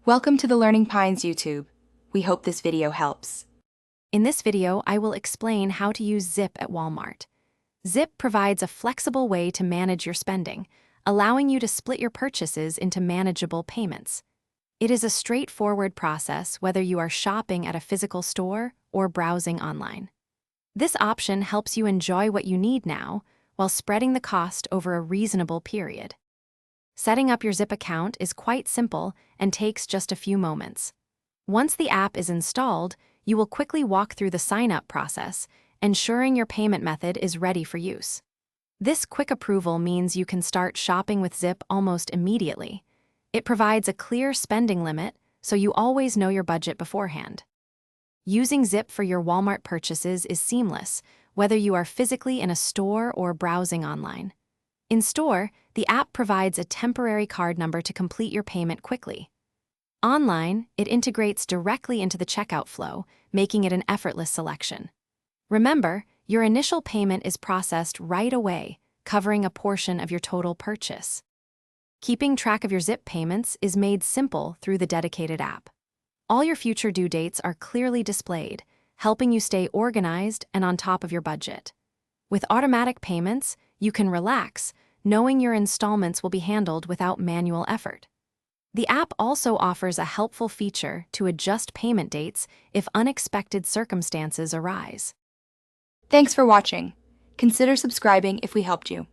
Welcome to the Learning Pines YouTube. We hope this video helps. In this video, I will explain how to use Zip at Walmart. Zip provides a flexible way to manage your spending, allowing you to split your purchases into manageable payments. It is a straightforward process whether you are shopping at a physical store or browsing online. This option helps you enjoy what you need now while spreading the cost over a reasonable period. Setting up your Zip account is quite simple and takes just a few moments. Once the app is installed, you will quickly walk through the sign-up process, ensuring your payment method is ready for use. This quick approval means you can start shopping with Zip almost immediately. It provides a clear spending limit, so you always know your budget beforehand. Using Zip for your Walmart purchases is seamless, whether you are physically in a store or browsing online. In store, the app provides a temporary card number to complete your payment quickly. Online, it integrates directly into the checkout flow, making it an effortless selection. Remember, your initial payment is processed right away, covering a portion of your total purchase. Keeping track of your Zip payments is made simple through the dedicated app. All your future due dates are clearly displayed, helping you stay organized and on top of your budget. With automatic payments, you can relax, knowing your installments will be handled without manual effort. The app also offers a helpful feature to adjust payment dates if unexpected circumstances arise. Thanks for watching. Consider subscribing if we helped you.